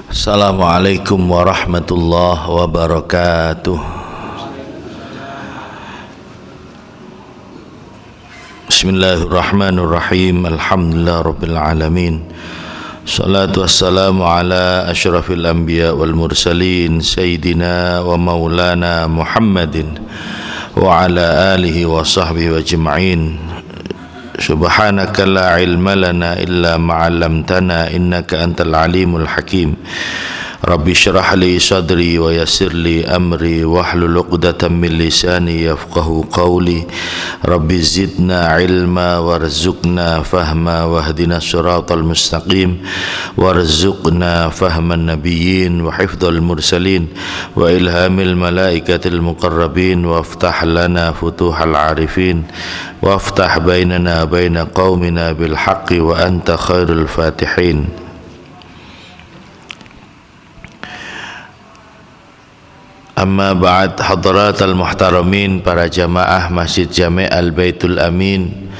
Assalamualaikum warahmatullahi wabarakatuh. Bismillahirrahmanirrahim. Alhamdulillah rabbil alamin. Salatu wassalamu ala asyrafil anbiya wal mursalin Sayyidina wa maulana Muhammadin wa ala alihi wa sahbihi wa ajma'in. Subhanaka la ilma lana illa ma'allamtana innaka antal alimul hakim. Rabbi syrah li sadri wa yassir li amri wahlul 'uqdatam min lisani yafqahu qawli. Rabbi zidna ilma warzuqna fahma wahdina siratal mustaqim warzuqna fahman nabiyyin wa hifdzal mursalin wa ilhamil malaikatil muqarrabin waftah lana futuhal arifin waftah bainana baina qaumina bil haqqi wa anta khairul fatihin. Amma ba'd, hadratal muhtaramin, para jamaah Masjid Jami' Al-Baitul Amin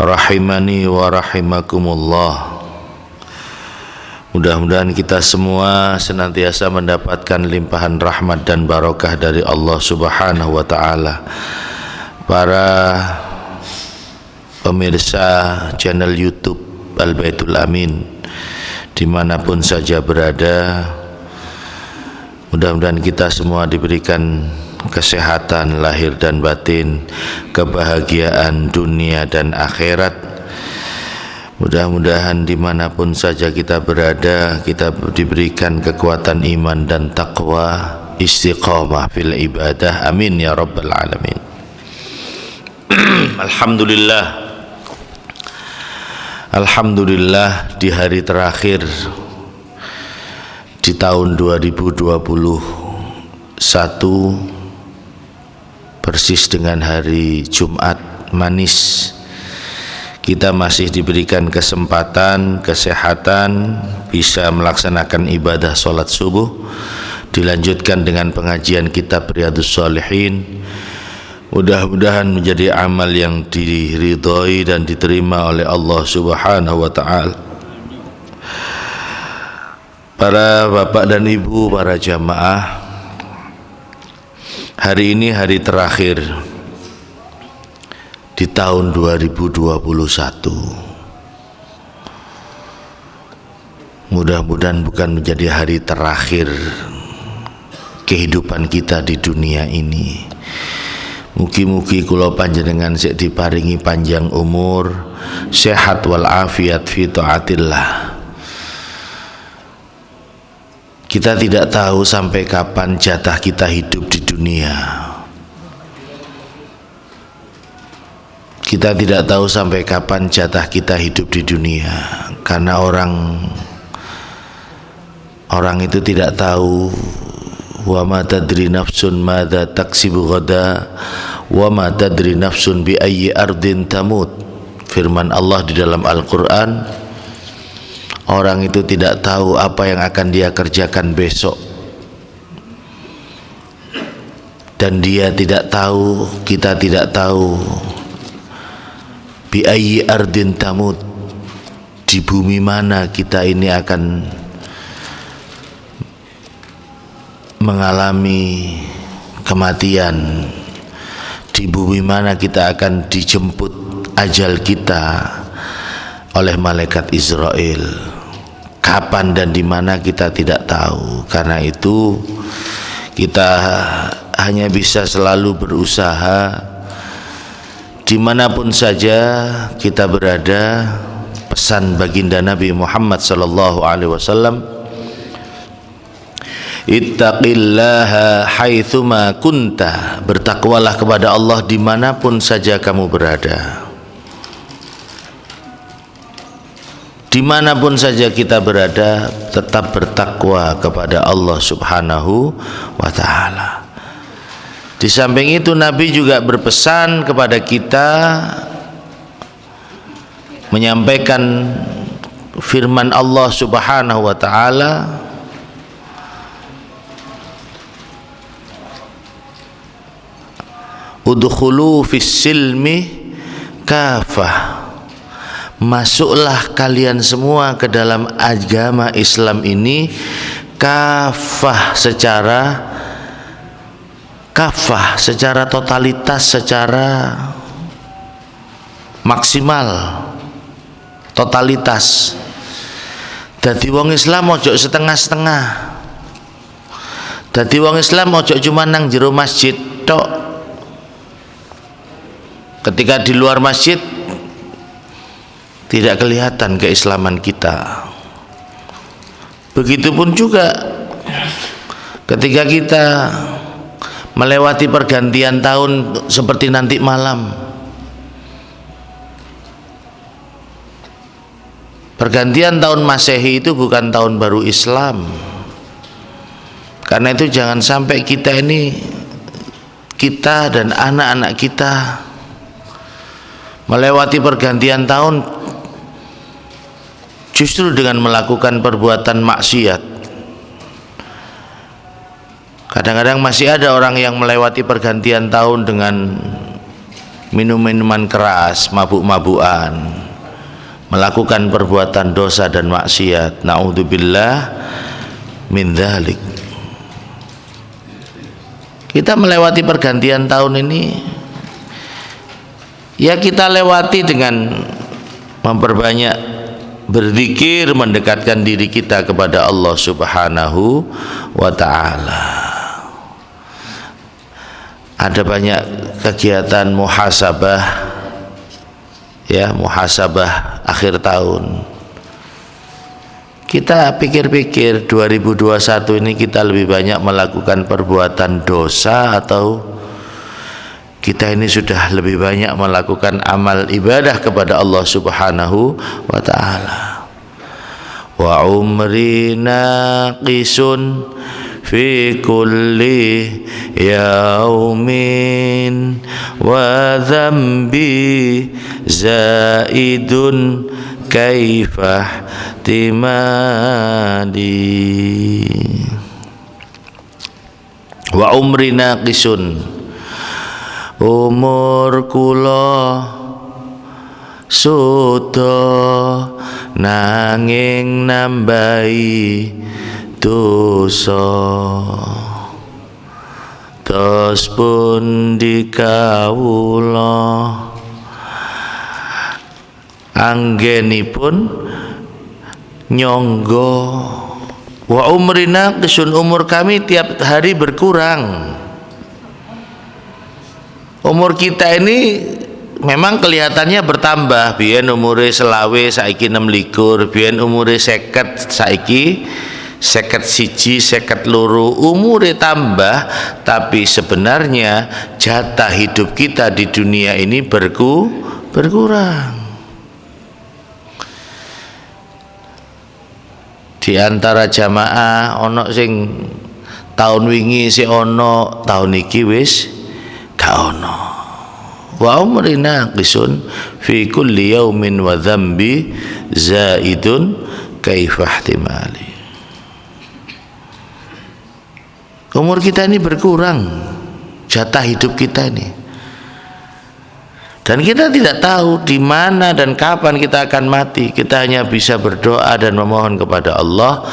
rahimani wa rahimakumullah. Mudah-mudahan kita semua senantiasa mendapatkan limpahan rahmat dan barakah dari Allah Subhanahu wa ta'ala. Para pemirsa channel YouTube Al-Baitul Amin dimanapun saja berada, mudah-mudahan kita semua diberikan kesehatan lahir dan batin, kebahagiaan dunia dan akhirat. Mudah-mudahan dimanapun saja kita berada, kita diberikan kekuatan iman dan taqwa, istiqamah fil ibadah. Amin ya rabbal alamin. Alhamdulillah, di hari terakhir di tahun 2021, persis dengan hari Jumat manis, kita masih diberikan kesempatan, kesehatan, bisa melaksanakan ibadah sholat subuh, dilanjutkan dengan pengajian kitab Riyadhus Shalihin. Mudah-mudahan menjadi amal yang diridhoi dan diterima oleh Allah Subhanahu wa ta'ala. Para bapak dan ibu, para jamaah, hari ini hari terakhir di tahun 2021. Mudah-mudahan bukan menjadi hari terakhir kehidupan kita di dunia ini. Mugi-mugi kula panjenengan sik diparingi panjang umur, sehat wal afiat fi taatillah. Kita tidak tahu sampai kapan jatah kita hidup di dunia. Kita tidak tahu sampai kapan jatah kita hidup di dunia, karena orang itu tidak tahu. Wa ma tadri nafsun madza taksibu ghada wa ma tadri nafsun bi ayyi ardin tamut. Firman Allah di dalam Al-Qur'an, orang itu tidak tahu apa yang akan dia kerjakan besok, dan dia tidak tahu, kita tidak tahu bi ayyi ardin tamut, di bumi mana kita ini akan mengalami kematian, di bumi mana kita akan dijemput ajal kita oleh malaikat Israel. Kapan dan di mana kita tidak tahu. Karena itu kita hanya bisa selalu berusaha dimanapun saja kita berada. Pesan baginda Nabi Muhammad sallallahu alaihi wasallam, ittaqillaha haitsuma kunta, bertakwalah kepada Allah dimanapun saja kamu berada. Dimanapun saja kita berada, tetap bertakwa kepada Allah Subhanahu wa ta'ala. Di samping itu Nabi juga berpesan kepada kita, menyampaikan firman Allah Subhanahu wa ta'ala, udkhulu fis silmi kafah, masuklah kalian semua ke dalam agama Islam ini kafah, secara totalitas, secara maksimal, totalitas. Dadi wong Islam ojo setengah-setengah. Dadi wong Islam ojo cuma nang jero masjid tok. Ketika di luar masjid tidak kelihatan keislaman kita. Begitupun juga ketika kita melewati pergantian tahun seperti nanti malam. Pergantian tahun Masehi itu bukan tahun baru Islam. Karena itu jangan sampai kita dan anak-anak kita melewati pergantian tahun justru dengan melakukan perbuatan maksiat. Kadang-kadang masih ada orang yang melewati pergantian tahun dengan minum-minuman keras, mabuk-mabukan, melakukan perbuatan dosa dan maksiat. Na'udzubillah min dzalik. Kita melewati pergantian tahun ini, ya kita lewati dengan memperbanyak berzikir, mendekatkan diri kita kepada Allah Subhanahu wa ta'ala. Ada banyak kegiatan muhasabah, ya, muhasabah akhir tahun. Kita pikir-pikir 2021 ini kita lebih banyak melakukan perbuatan dosa atau kita ini sudah lebih banyak melakukan amal ibadah kepada Allah Subhanahu wa ta'ala. Wa umri naqisun fi kulli yaumin wa dhanbi zaidun kaifah timadi. Wa umri naqisun, umur kula suda nanging nambahi dosa, tos pun dikawula anggenipun nyonggo. Wa umrina kesun, umur kami tiap hari berkurang. Umur kita ini memang kelihatannya bertambah. Biyen umure selawe saiki 26, biyen umure 50 saiki 51, 52, umure tambah, tapi sebenarnya jatah hidup kita di dunia ini berkurang. Di antara jamaah ono sing tahun wingi si ono, tahun iki wis gak ono. Wa umrina qisun fi kulli yaumin wa dhanbi zaidun kaifah timali. Umur kita ini berkurang, jatah hidup kita ini. Dan kita tidak tahu di mana dan kapan kita akan mati. Kita hanya bisa berdoa dan memohon kepada Allah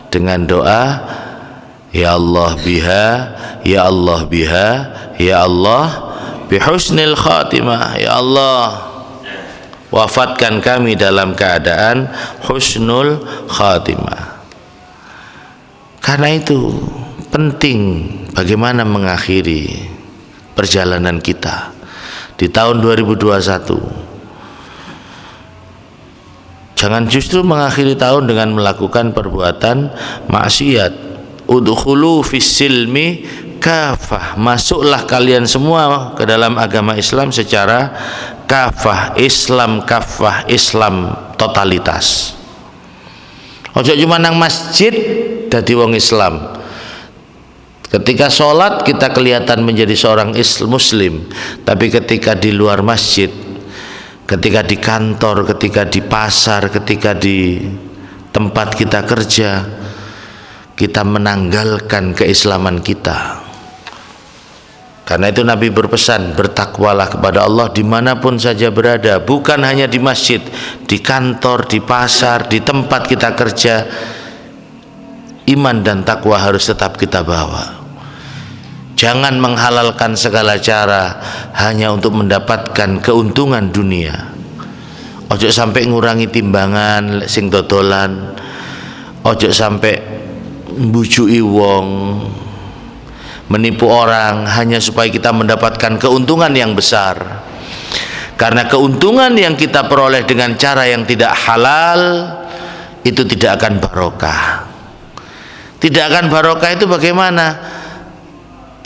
dengan doa, ya Allah biha, ya Allah biha, ya Allah bihusnil khatimah. Ya Allah, wafatkan kami dalam keadaan husnul khatimah. Karena itu penting bagaimana mengakhiri perjalanan kita di tahun 2021. Jangan justru mengakhiri tahun dengan melakukan perbuatan maksiat. Udkhulu fis silmi kafah, masuklah kalian semua ke dalam agama Islam secara kafah, Islam kafah, Islam totalitas. Ojo cuma nang masjid dadi wong Islam. Ketika sholat kita kelihatan menjadi seorang muslim, tapi ketika di luar masjid, ketika di kantor, ketika di pasar, ketika di tempat kita kerja, kita menanggalkan keislaman kita. Karena itu Nabi berpesan, bertakwalah kepada Allah dimanapun saja berada, bukan hanya di masjid, di kantor, di pasar, di tempat kita kerja. Iman dan takwa harus tetap kita bawa. Jangan menghalalkan segala cara hanya untuk mendapatkan keuntungan dunia. Ojo sampai ngurangi timbangan sing dodolan, ojo sampai mbujui wong, menipu orang hanya supaya kita mendapatkan keuntungan yang besar. Karena keuntungan yang kita peroleh dengan cara yang tidak halal itu tidak akan barokah. Tidak akan barokah itu bagaimana?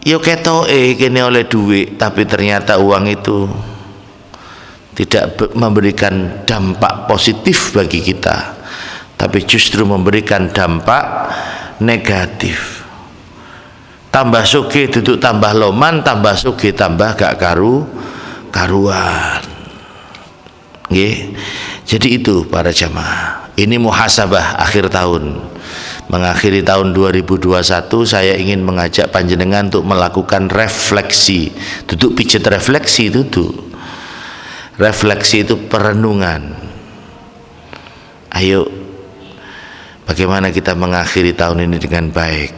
Yo ketoke kene oleh duit, tapi ternyata uang itu tidak memberikan dampak positif bagi kita, tapi justru memberikan dampak negatif. Tambah sugih duduk tambah loman, tambah sugih tambah gak karuan. Nggih. Jadi itu para jamaah. Ini muhasabah akhir tahun. Mengakhiri tahun 2021, saya ingin mengajak panjenengan untuk melakukan refleksi. Duduk pijet refleksi duduk. Refleksi itu perenungan. Ayo, bagaimana kita mengakhiri tahun ini dengan baik?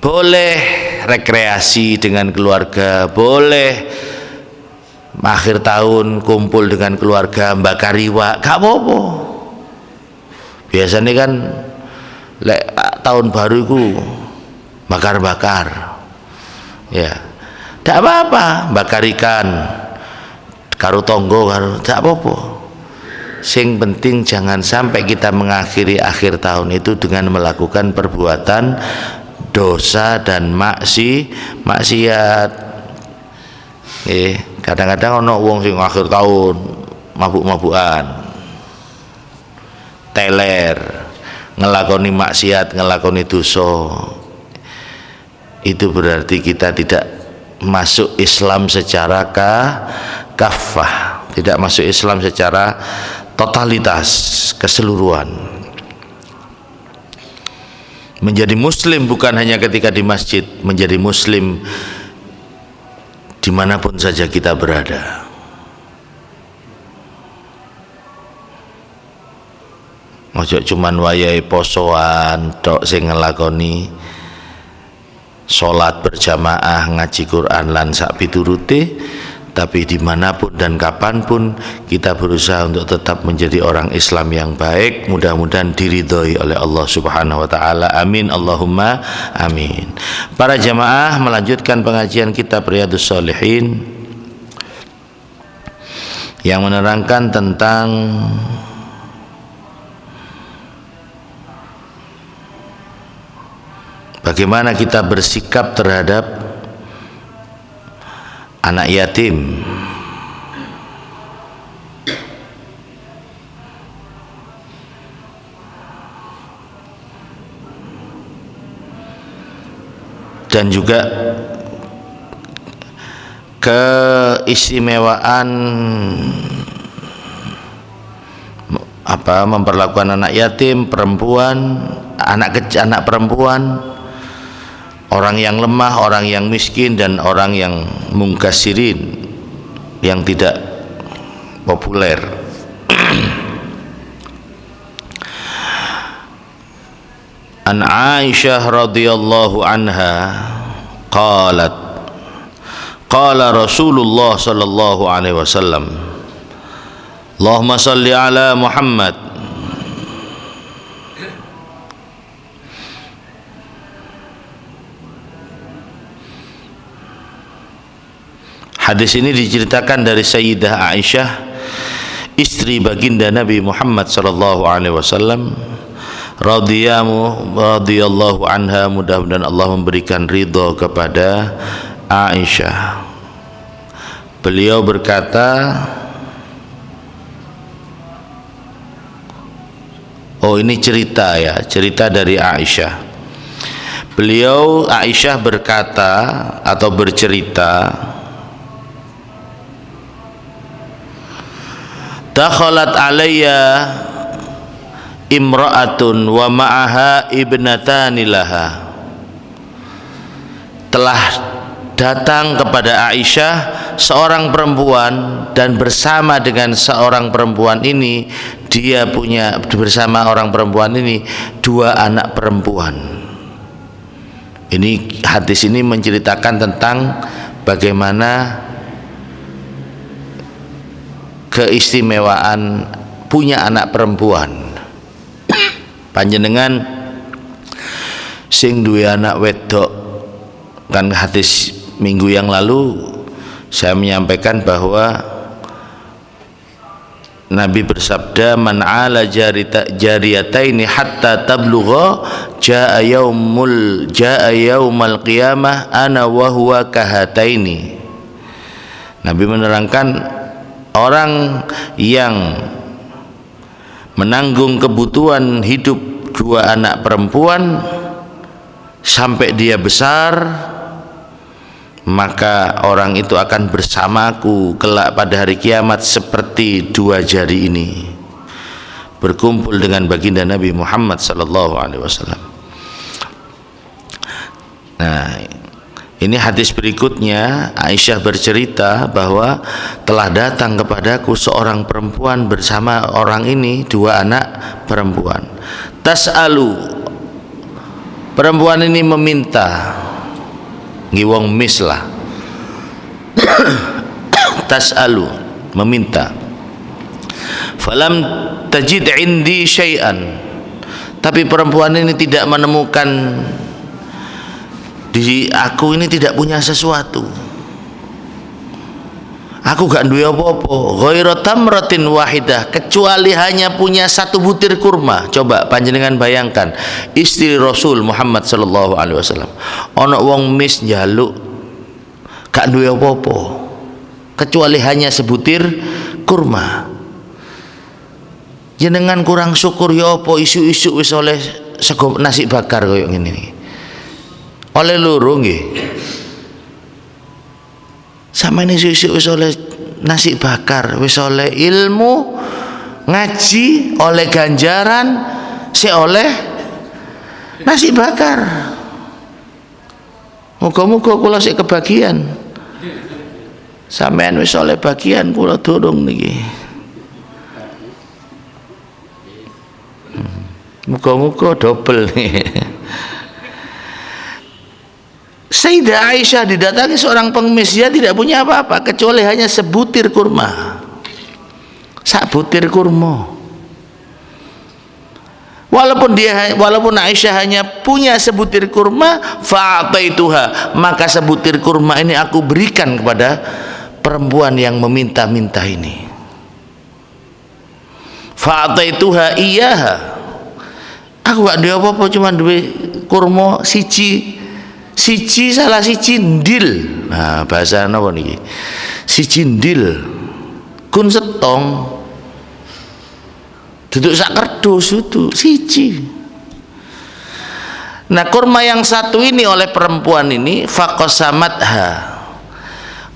Boleh rekreasi dengan keluarga, boleh akhir tahun kumpul dengan keluarga bakar iwak, gak apa-apa. Biasanya kan tahun baru itu bakar-bakar, ya, tidak apa-apa, bakar ikan, karo tonggo, karo, tidak apa-apa. Sing penting jangan sampai kita mengakhiri akhir tahun itu dengan melakukan perbuatan dosa dan maksiat. Kadang-kadang ono wong sing akhir tahun mabuk-mabukan, teler, ngelakoni maksiat, ngelakoni dosa. Itu berarti kita tidak masuk Islam secara kafah, tidak masuk Islam secara totalitas, keseluruhan. Menjadi muslim bukan hanya ketika di masjid, menjadi muslim dimanapun saja kita berada. Ojo cuman wayahe posoan tok sing ngelakoni salat berjamaah, ngaji Quran lan sak piturute, tapi dimanapun dan kapanpun kita berusaha untuk tetap menjadi orang Islam yang baik. Mudah-mudahan diridhoi oleh Allah Subhanahu wa taala. Amin Allahumma amin. Para jamaah, melanjutkan pengajian kitab Riyadhus Shalihin yang menerangkan tentang bagaimana kita bersikap terhadap anak yatim. Dan juga keistimewaan memperlakukan anak yatim, perempuan, anak perempuan, orang yang lemah, orang yang miskin, dan orang yang mungkasirin, yang tidak populer. An Aisyah radhiyallahu anha qalat qala Rasulullah sallallahu alaihi wasallam Allahumma salli ala Muhammad. Hadis ini diceritakan dari Sayyidah Aisyah, istri baginda Nabi Muhammad sallallahu alaihi wasallam, radhiyallahu anha, mudah-mudahan Allah memberikan ridho kepada Aisyah. Beliau berkata, oh ini cerita ya, cerita dari Aisyah. Aisyah berkata atau bercerita, dakhalat alayya imra'atun wa ma'aha ibnatani laha. telah datang kepada Aisyah seorang perempuan, dan bersama dengan seorang perempuan ini dia punya, bersama orang perempuan ini 2 anak perempuan. Ini hadis ini menceritakan tentang bagaimana keistimewaan punya anak perempuan. Panjenengan sing duwe anak wedok, kan hadis minggu yang lalu saya menyampaikan bahwa Nabi bersabda, man ala jariyataini hatta tablugha jaa yaumal qiyamah ana wa huwa kahataini. Nabi menerangkan, orang yang menanggung kebutuhan hidup 2 anak perempuan sampai dia besar, maka orang itu akan bersamaku kelak pada hari kiamat seperti 2 jari ini, berkumpul dengan baginda Nabi Muhammad sallallahu alaihi wasallam. Nah, ini hadis berikutnya, Aisyah bercerita bahwa telah datang kepadaku seorang perempuan bersama orang ini 2 anak perempuan. Tas'alu, perempuan ini meminta, ngiwong mis lah. Tas'alu, meminta. Falam tajid indi syai'an, tapi perempuan ini tidak menemukan, di aku ini tidak punya sesuatu, aku gak duwe apa-apa, ghairu tamratin wahidah, kecuali hanya punya 1 butir kurma. Coba panjenengan bayangkan, istri Rasul Muhammad sallallahu alaihi wasallam, ana wong mis njaluk gak duwe apa-apa kecuali hanya sebutir kurma. Jenengan kurang syukur ya apa, isu-isu wis oleh sego nasi bakar koyo ngene iki. Oleh loro nggih. Sampeyan isu-isu wis oleh nasi bakar, wis oleh ilmu, ngaji, oleh ganjaran, si oleh nasi bakar. Muga-muga kula sik kebagian. Sampeyan wis oleh bagian, kula durung niki. Muga-muga dobel nih. Sayyidah Aisyah didatangi seorang pengemis, dia tidak punya apa-apa kecuali hanya sebutir kurma, 1 butir kurma. Walaupun Aisyah hanya punya sebutir kurma, fa'ataituha, maka sebutir kurma ini aku berikan kepada perempuan yang meminta-minta ini. Fa'ataituha iyaha, aku gak duwe apa-apa, cuma duwe kurma siji, salah siji ndil. Nah, bahasa napa niki? Siji ndil kun setong, duduk sak kerdus itu siji. Nah, kurma yang 1 ini oleh perempuan ini faqasamatha,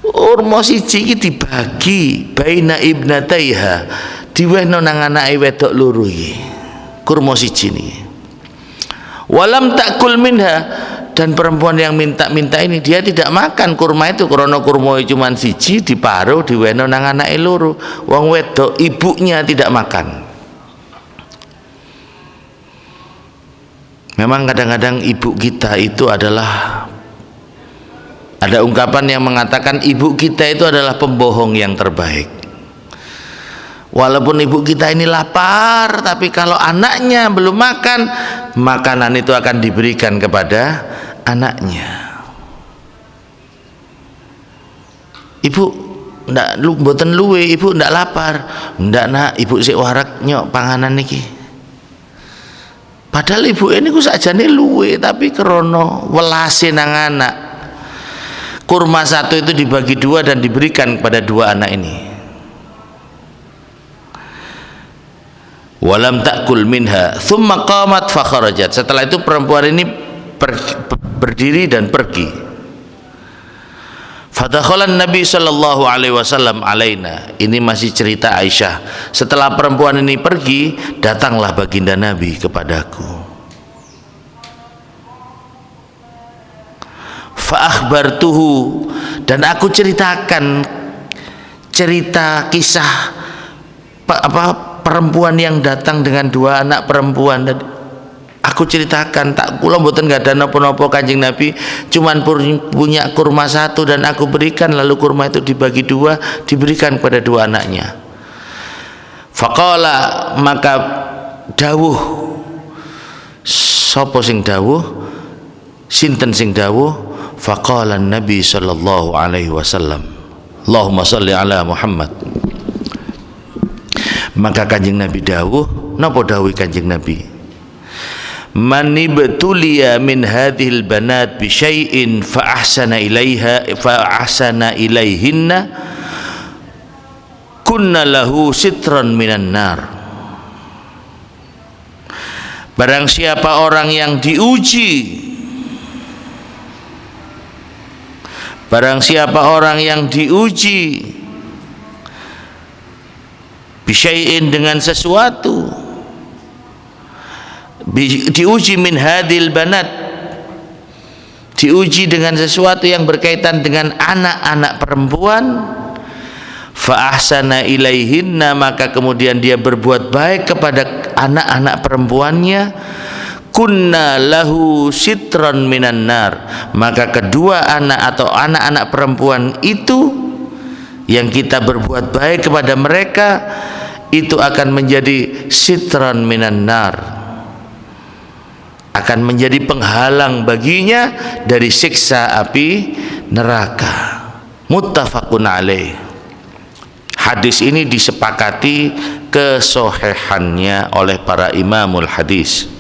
kurma siji iki dibagi baina ibnataiha, diwehno nang anake wedok loro iki. Kurma siji niki. Walam takul minha, dan perempuan yang minta-minta ini dia tidak makan kurma itu, karena kurma cuma siji diparuh diweno nang anake loro. Wong wedok ibunya tidak makan. Memang kadang-kadang ibu kita itu adalah, ada ungkapan yang mengatakan ibu kita itu adalah pembohong yang terbaik. Walaupun ibu kita ini lapar, tapi kalau anaknya belum makan, makanan itu akan diberikan kepada anaknya. Ibu ndak mboten luwe, ibu ndak lapar. Ndak nak, ibu sik warak nyok panganan niki. Padahal ibu ini ku sakjane luwe, tapi krana welase nang anak, kurma 1 itu dibagi 2 dan diberikan kepada 2 anak ini. Walam ta'kul minha thumma qamat fa kharajat. Setelah itu perempuan ini berdiri dan pergi. Fadakhalan Nabi sallallahu alaihi wasallam alaina. Ini masih cerita Aisyah. Setelah perempuan ini pergi, datanglah baginda Nabi kepadaku. fa akhbartuhu, dan aku ceritakan cerita kisah perempuan yang datang dengan 2 anak perempuan. Aku ceritakan, tak kula mboten gak ada napa-napa Kanjeng Nabi, cuman punya kurma 1 dan aku berikan, lalu kurma itu dibagi 2 diberikan kepada 2 anaknya. Faqala, maka dawuh, sapa sing dawuh, sinten sing dawuh? Faqala Nabi sallallahu alaihi wasallam, Allahumma sholli ala Muhammad. Maka Kanjeng Nabi dawuh, napa dawuh Kanjeng Nabi? Man ibtuliya min hadhil banat bi syai'in fa ahsana ilaihinna kunna lahu sitran minan nar. Barang siapa orang yang diuji, barang siapa orang yang diuji bisyai'in dengan sesuatu, diuji min hadil banat, diuji dengan sesuatu yang berkaitan dengan anak-anak perempuan, fa ahsana ilaihinna, maka kemudian dia berbuat baik kepada anak-anak perempuannya, kunna lahu sitran minan nar, maka kedua anak atau anak-anak perempuan itu yang kita berbuat baik kepada mereka itu akan menjadi sitran minan nar, akan menjadi penghalang baginya dari siksa api neraka. Muttafaqun alaih. Hadis ini disepakati kesohihannya oleh para imamul hadis.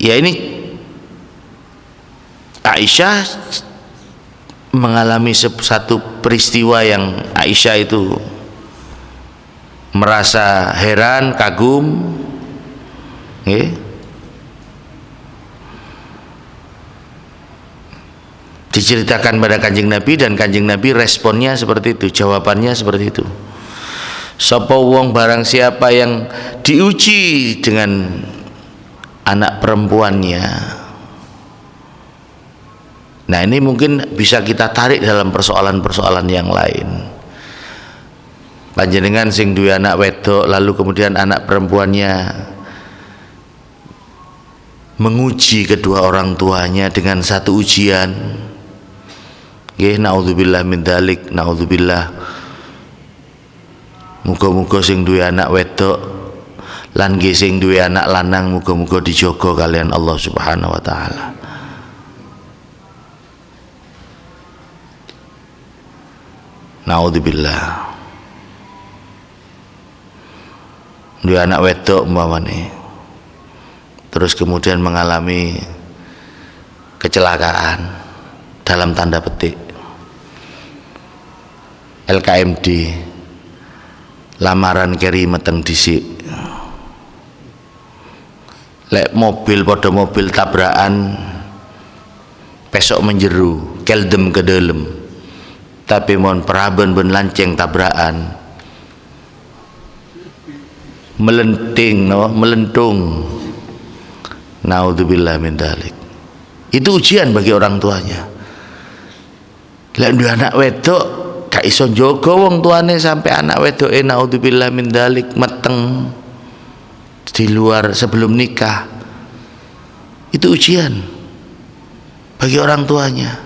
Ya, ini Aisyah mengalami satu peristiwa yang Aisyah itu merasa heran, kagum, diceritakan pada Kanjeng Nabi, dan Kanjeng Nabi responnya seperti itu, jawabannya seperti itu. Sapa wong barang siapa yang diuji dengan anak perempuannya. Nah, ini mungkin bisa kita tarik dalam persoalan-persoalan yang lain. Panjenengan sing duwe anak wedok, lalu kemudian anak perempuannya menguji kedua orang tuanya dengan satu ujian. Nggih, naudzubillah min dzalik, naudzubillah. Muga-muga sing duwe anak wedok lan nggih sing duwe anak lanang muga-muga dijaga kalian Allah Subhanahu wa taala. Naudzubillah. Duwe anak wedok umpamane, terus kemudian mengalami kecelakaan dalam tanda petik, LKMD, lamaran keri meteng dhisik, lek mobil pada mobil tabrakan pesok menjeru keldem ke dalam, tapi mon praben ben lanceng tabrakan melentung. Naudzubillah min dzalik. Itu ujian bagi orang tuanya. Lek duwe anak wedok gak iso njaga wong tuane sampai anak wedoke naudzubillah min dzalik meteng di luar sebelum nikah. Itu ujian bagi orang tuanya.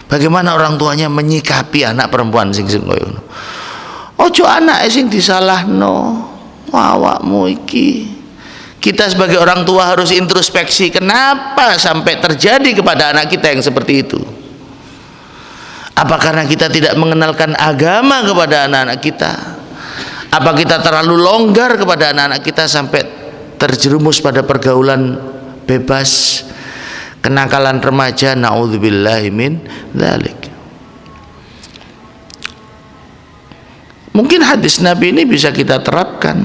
Bagaimana orang tuanya menyikapi anak perempuan sing koyo ngono. Ojo anake sing disalahno. Awakmu iki. Kita sebagai orang tua harus introspeksi, kenapa sampai terjadi kepada anak kita yang seperti itu? Apa karena kita tidak mengenalkan agama kepada anak-anak kita? Apa kita terlalu longgar kepada anak-anak kita sampai terjerumus pada pergaulan bebas, kenakalan remaja? Naudzubillahi min dzalik. Mungkin hadis Nabi ini bisa kita terapkan.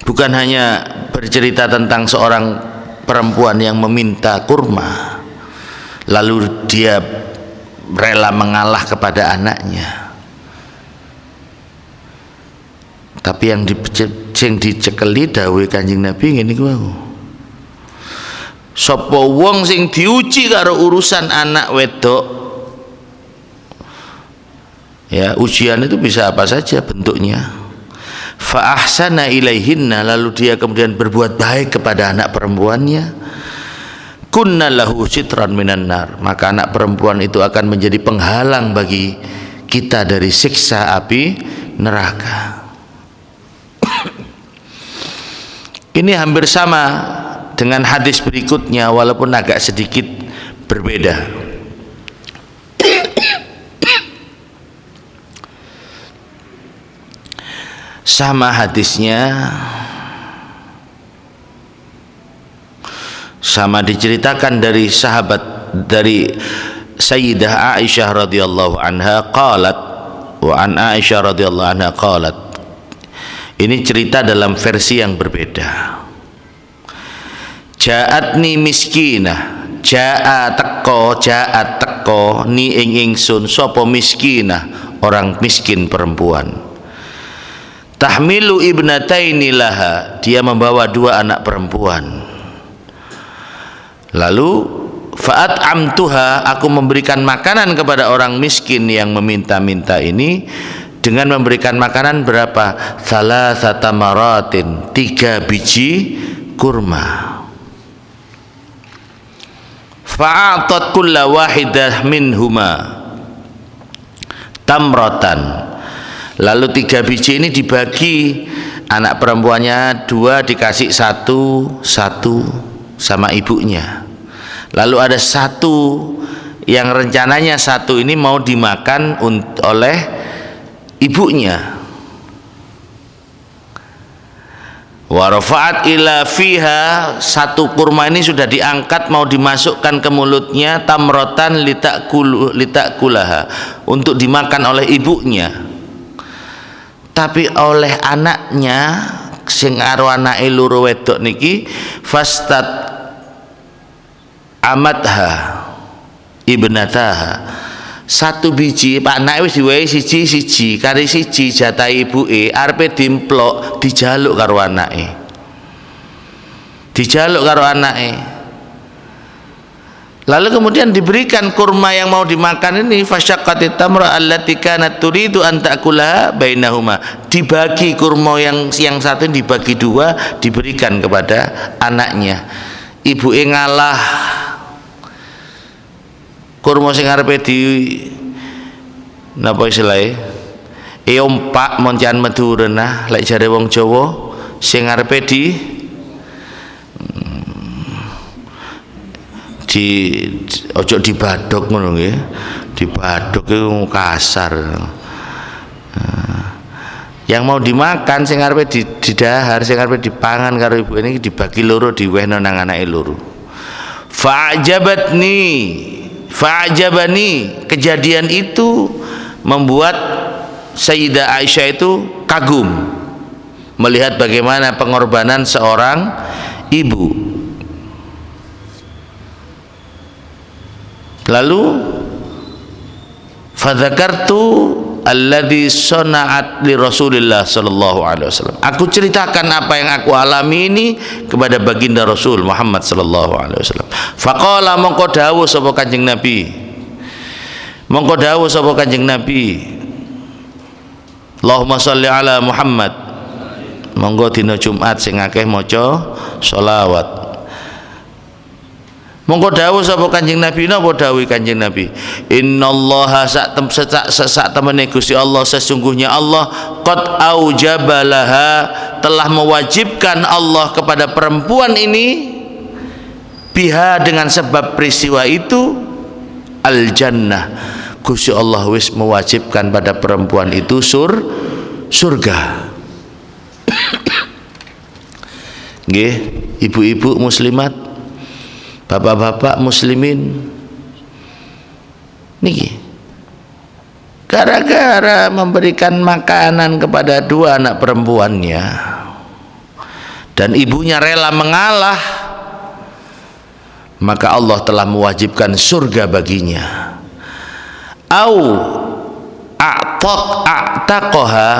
Bukan hanya bercerita tentang seorang perempuan yang meminta kurma, lalu dia rela mengalah kepada anaknya. Tapi yang dicekeli dawuh Kanjeng Nabi ngene iku. Sapa wong sing diuji karo urusan anak wedok, ya ujian itu bisa apa saja bentuknya. Fa ahsana ilaihinna, lalu dia kemudian berbuat baik kepada anak perempuannya, kunna lahu sitran minan nar, maka anak perempuan itu akan menjadi penghalang bagi kita dari siksa api neraka. Ini hampir sama dengan hadis berikutnya walaupun agak sedikit berbeda. Sama hadisnya, sama diceritakan dari sahabat, dari Sayyidah Aisyah radhiyallahu anha qalat, wa an Aisyah radhiyallahu anha qalat. Ini cerita dalam versi yang berbeda. Ja'atni miskinah, ja'at teko ni ing ingsun sapa miskinah, orang miskin perempuan. Tahmilu ibnataini laha, dia membawa 2 anak perempuan. Lalu fa'at amtuha, aku memberikan makanan kepada orang miskin yang meminta-minta ini dengan memberikan makanan berapa? Salasata maratin, 3 biji kurma. Fa'atat kulla wahidah minhuma tamratan, lalu 3 biji ini dibagi, anak perempuannya 2 dikasih 1 sama ibunya. Lalu ada 1 yang rencananya 1 ini mau dimakan oleh ibunya. Wa rafa'at ila fiha, 1 kurma ini sudah diangkat mau dimasukkan ke mulutnya, tamrotan litakulaha, untuk dimakan oleh ibunya. Tapi oleh anaknya sing karo anake loro wedok niki, fastat amatha ibnataha, 1 biji pak anak wis diwehi siji kari siji jatah ibuke, arepe dimplok dijaluk karo anake, lalu kemudian diberikan kurma yang mau dimakan ini. Fasyaqqatit tamra allati kanat turidu an ta'kulaha bainahuma, dibagi kurma yang 1 dibagi 2 diberikan kepada anaknya. Ibuke ngalah, kurma sing arepe di napa istilahé ompak moncan meduren, lek jare wong Jawa sing arepe di ojo dibadhok ngono nggih. Dibadhok iku kasar. Yang mau dimakan sing arepe didahar, sing arepe dipangan karo ibu ini dibagi loro, diwehno nang anake loro. Fa'ajabani, kejadian itu membuat Sayyidah Aisyah itu kagum melihat bagaimana pengorbanan seorang ibu. Lalu fadzakartu alladzi sana'at li Rasulillah sallallahu alaihi wasallam, aku ceritakan apa yang aku alami ini kepada baginda Rasul Muhammad sallallahu alaihi wasallam. Faqala, mongko dawuh sapa Kanjeng Nabi, Allahumma sholli ala Muhammad, monggo dina Jumat sing akeh maca sholawat. Mongko dawuh sapa Kanjeng Nabi, napa dawuh Kanjeng Nabi? Innallaha sak temene Gusti Allah, sesungguhnya Allah qad aujabalaha, telah mewajibkan Allah kepada perempuan ini, biha, dengan sebab peristiwa itu, al jannah, Gusti Allah wis mewajibkan pada perempuan itu surga. Nggih, ibu-ibu muslimat, bapak-bapak muslimin niki, gara-gara memberikan makanan kepada 2 anak perempuannya dan ibunya rela mengalah, maka Allah telah mewajibkan surga baginya. Au a'taqaha,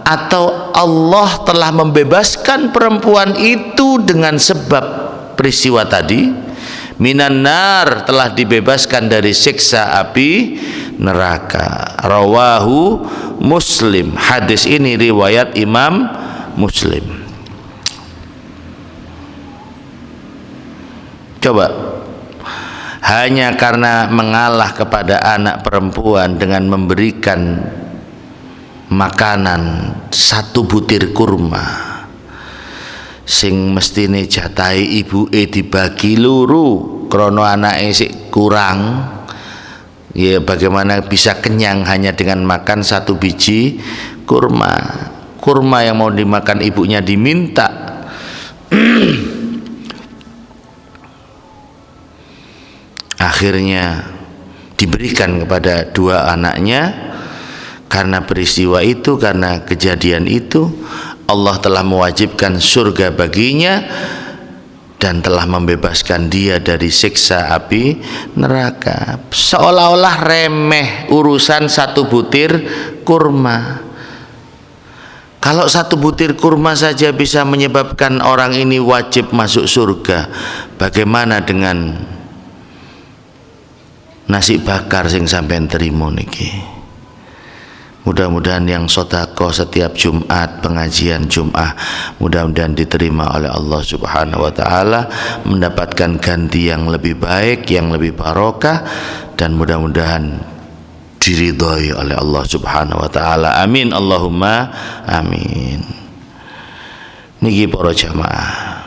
atau Allah telah membebaskan perempuan itu dengan sebab peristiwa tadi, minan nar, telah dibebaskan dari siksa api neraka. Rawahu Muslim. Hadis ini riwayat Imam Muslim. Coba, hanya karena mengalah kepada anak perempuan dengan memberikan makanan 1 butir kurma sing mestine jatahe ibuke dibagi loro krana anake sik kurang, ya bagaimana bisa kenyang hanya dengan makan 1 biji kurma. Kurma yang mau dimakan ibunya diminta. Akhirnya diberikan kepada 2 anaknya. Karena peristiwa itu, karena kejadian itu, Allah telah mewajibkan surga baginya dan telah membebaskan dia dari siksa api neraka. Seolah-olah remeh urusan 1 butir kurma. Kalau 1 butir kurma saja bisa menyebabkan orang ini wajib masuk surga, bagaimana dengan nasi bakar sing sampean terima niki? Mudah-mudahan yang sedekah setiap Jumat, pengajian Jumat, mudah-mudahan diterima oleh Allah Subhanahu wa taala, mendapatkan ganti yang lebih baik, yang lebih barokah, dan mudah-mudahan diridhoi oleh Allah Subhanahu wa taala. Amin Allahumma amin. Niki para jamaah.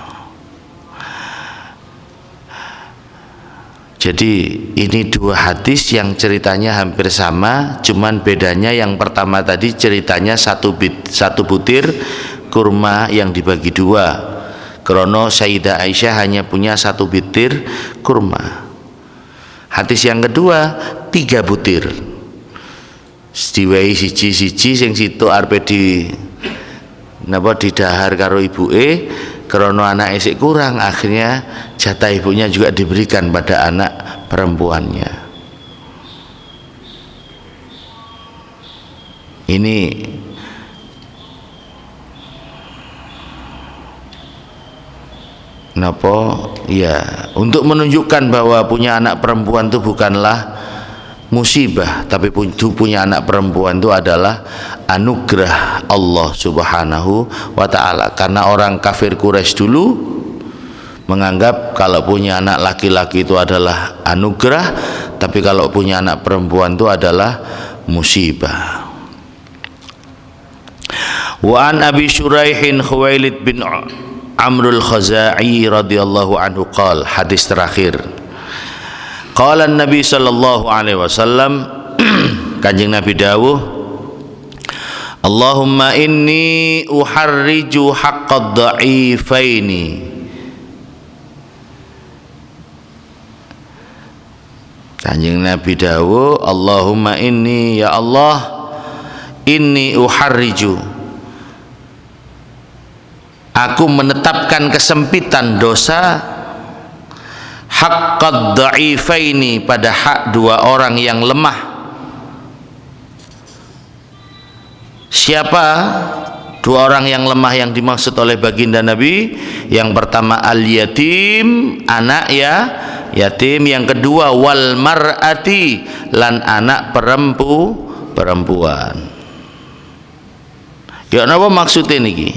Jadi ini 2 hadis yang ceritanya hampir sama, cuman bedanya yang pertama tadi ceritanya 1 butir kurma yang dibagi 2. Krono Sayyidah Aisyah hanya punya 1 butir kurma. Hadis yang kedua 3 butir. Diwehi siji-siji sing situ arepe didahar karo ibuke. Krono anak isik kurang, akhirnya jatah ibunya juga diberikan pada anak perempuannya. Ini napa ya, untuk menunjukkan bahwa punya anak perempuan itu bukanlah musibah, tapi punya anak perempuan itu adalah anugerah Allah Subhanahu wa ta'ala. Karena orang kafir Quraisy dulu menganggap kalau punya anak laki-laki itu adalah anugerah, tapi kalau punya anak perempuan itu adalah musibah. Wa an Abi Syuraihin Khuwailid bin Amrul Khazai radhiyallahu anhu qala, hadis terakhir. Qala Nabi sallallahu alaihi wasallam, Kanjeng Nabi dawuh, Allahumma inni uharriju haqqad dha'ifaini. Kanjeng Nabi dawuh, Allahumma inni, ya Allah, inni uharriju, aku menetapkan kesempitan dosa, haqqad dha'ifaini, pada hak 2 orang yang lemah. Siapa 2 orang yang lemah yang dimaksud oleh baginda Nabi? Yang pertama al-yatim, anak ya yatim. Yang kedua wal mar'ati, lan anak perempuan. Ya napa maksudnya niki?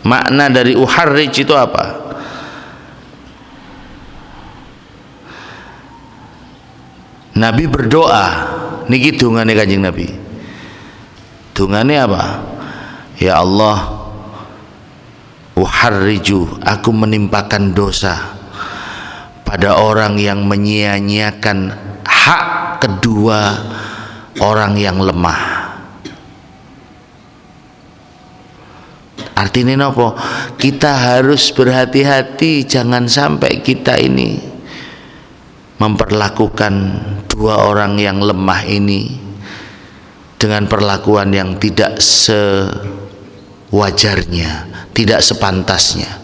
Makna dari uharrij itu apa? Nabi berdoa, niki dungane Kanjeng Nabi. Dungane apa? Ya Allah, uharriju, aku menimpakan dosa pada orang yang menyia-nyiakan hak kedua orang yang lemah. Artinya apa? Kita harus berhati-hati, jangan sampai kita ini memperlakukan 2 orang yang lemah ini dengan perlakuan yang tidak sewajarnya, tidak sepantasnya.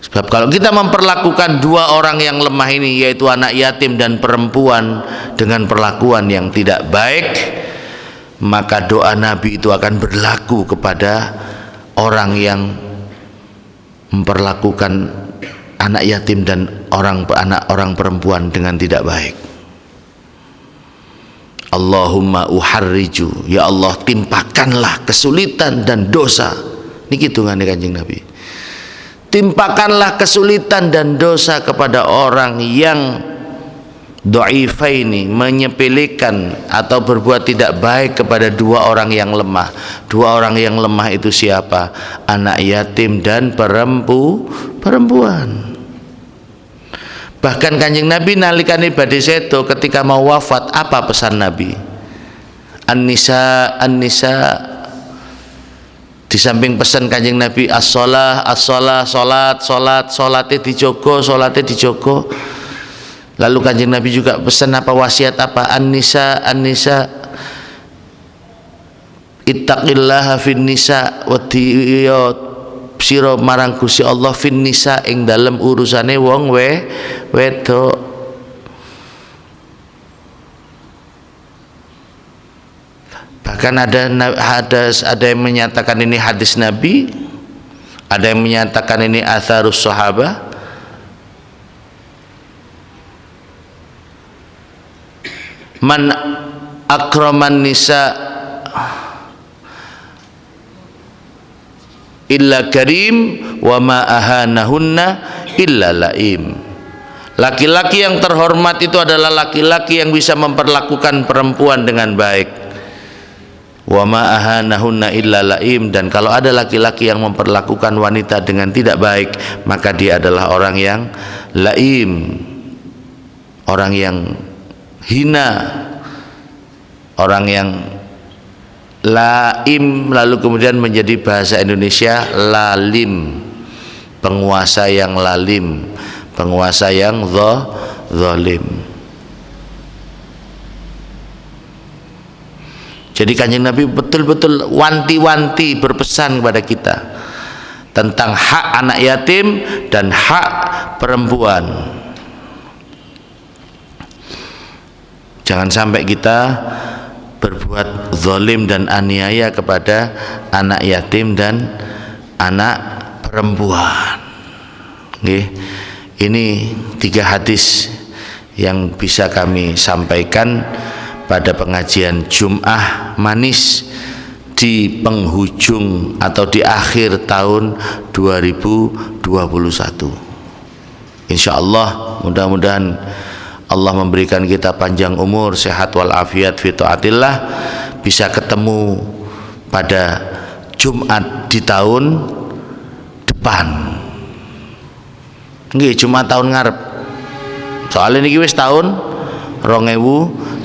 Sebab kalau kita memperlakukan 2 orang yang lemah ini, yaitu anak yatim dan perempuan, dengan perlakuan yang tidak baik, maka doa Nabi itu akan berlaku kepada orang yang memperlakukan anak yatim dan anak orang perempuan dengan tidak baik. Allahumma uharriju, ya Allah timpakanlah kesulitan dan dosa. Niki hitungane Kanjeng Nabi. Timpakanlah kesulitan dan dosa kepada orang yang dha'ifaini, menyepelekan atau berbuat tidak baik kepada dua orang yang lemah. Dua orang yang lemah itu siapa? Anak yatim dan perempuan. Bahkan Kanjeng Nabi nalikane badhe sedo ketika mau wafat, apa pesan Nabi? An-nisa, di samping pesan Kanjeng Nabi as-shalah, salate dijogo. Lalu Kanjeng Nabi juga pesan apa, wasiat apa? An-nisa ittaqillaha fin nisa wa sira marang Gusti Allah fin nisa ing dalem urusane wong wedok. Bahkan ada yang menyatakan ini hadis Nabi, ada yang menyatakan ini atharus sahabah. Man akraman nisa illa karim wa ma ahanahunna illa laim. Laki-laki yang terhormat itu adalah laki-laki yang bisa memperlakukan perempuan dengan baik. Wa ma ahanahunna illa laim, dan kalau ada laki-laki yang memperlakukan wanita dengan tidak baik, maka dia adalah orang yang laim, orang yang hina, orang yang laim, lalu kemudian menjadi bahasa Indonesia lalim, penguasa yang lalim, penguasa yang zalim. Jadi Kanjeng Nabi betul-betul wanti-wanti berpesan kepada kita tentang hak anak yatim dan hak perempuan. Jangan sampai kita berbuat zalim dan aniaya kepada anak yatim dan anak perempuan. Ini 3 hadis yang bisa kami sampaikan pada pengajian Jum'ah Manis di penghujung atau di akhir tahun 2021. Insyaallah mudah-mudahan Allah memberikan kita panjang umur, sehat walafiat fi taatillah, bisa ketemu pada Jumat di tahun depan. Nggih, Jumat tahun ngarep. Soalnya niki wis tahun 2021.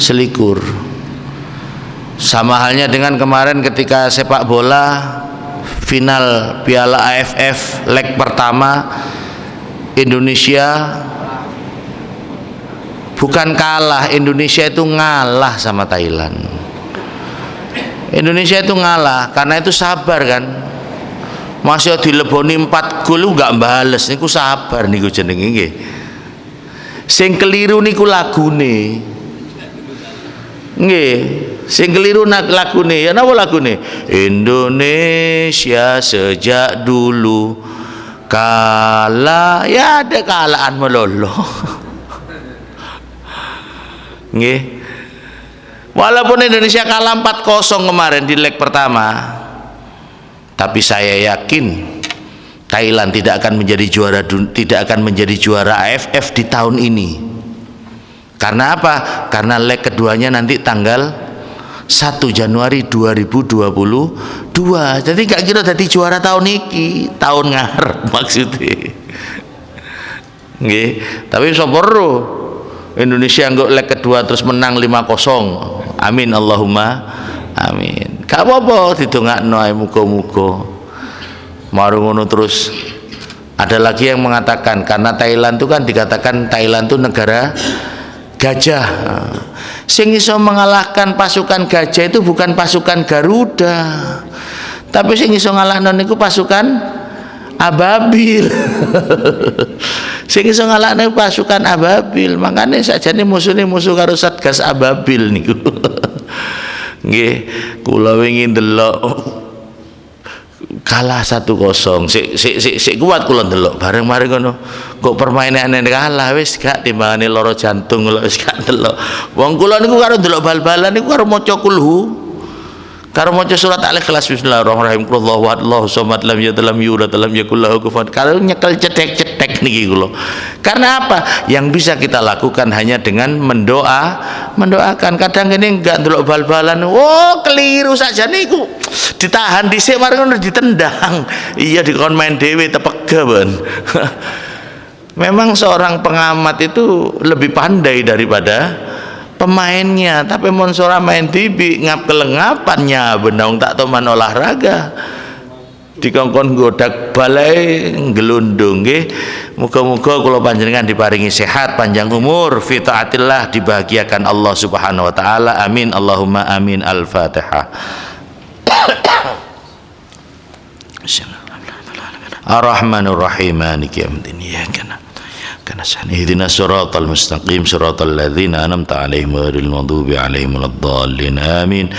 Sama halnya dengan kemarin ketika sepak bola final Piala AFF leg pertama, Indonesia bukan kalah, Indonesia itu ngalah sama Thailand. Indonesia itu ngalah karena itu sabar kan. Masih dileboni 4 gol enggak bales niku sabar niku jenenge nggih. Sing keliru niku lagune. Nggih, sing keliru lagune. Ya napa lagune? Indonesia sejak dulu kalah, ya ada kalahan melolo. Nggih. Walaupun Indonesia kalah 4-0 kemarin di leg pertama, tapi saya yakin Thailand tidak akan menjadi juara AFF di tahun ini. Karena apa? Karena leg keduanya nanti tanggal 1 Januari 2022. Jadi gak kira jadi juara tahun ini, tahun ngarep maksudnya. Nggih, tapi soporo Indonesia nggak leg kedua terus menang 5-0. Amin Allahumma amin. Gak apa-apa didongakno ae muga-muga. Maru ngono terus. Ada lagi yang mengatakan karena Thailand itu kan dikatakan Thailand itu negara gajah. Sing iso mengalahkan pasukan gajah itu bukan pasukan Garuda, tapi sing iso ngalahno niku pasukan Ababil. Sing iso ngalahno pasukan Ababil. Makanya sakjane musuhne musuh karo Satgas Ababil niku. Nggih, kula wingi ndelok kalah 1-0 sik kuat kula ndelok bareng-bareng ngono kok permainane kalah wis gak timbangane lara jantung kula wis gak ndelok wong kula niku karo ndelok bal-balan niku karo maca kulhu karo maca surat al-ikhlas bismillahirrahmanirrahim qulhuwallahu ahad Allahu samad lam yalid walam yulad walam yakul lahu kufuwan karo nyekel cetek-cetek niki kula karena apa yang bisa kita lakukan hanya dengan mendoakan kadang ini enggak ndelok bal-balan oh keliru saja niku ditahan dhisik mari ngono ditendang iya dikon main dhewe tepega ben memang seorang pengamat itu lebih pandai daripada pemainnya tapi mun seorang main tibi ngap kelengapannya benang tak teman olahraga dikongkon godak balai gelundung nggih muga-muga kula panjenengan diparingi sehat panjang umur fi taatillah dibahagiakan Allah Subhanahu wa taala amin Allahumma amin al-Fatihah Ar-Rahmanur Rahim maliki yaumiddin iyyaka na'budu اهدنا الصراط المستقيم صراط الذين أنعمت عليهم غير المغضوب عليهم ولا الضالين آمين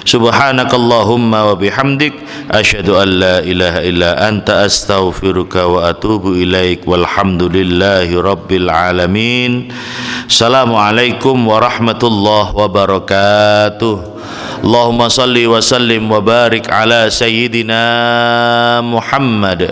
سبحانك اللهم وبحمدك أشهد أن لا إله إلا أنت أستغفرك وأتوب إليك والحمد لله رب العالمين السلام عليكم ورحمة الله وبركاته اللهم صل وسلم وبارك على سيدنا محمد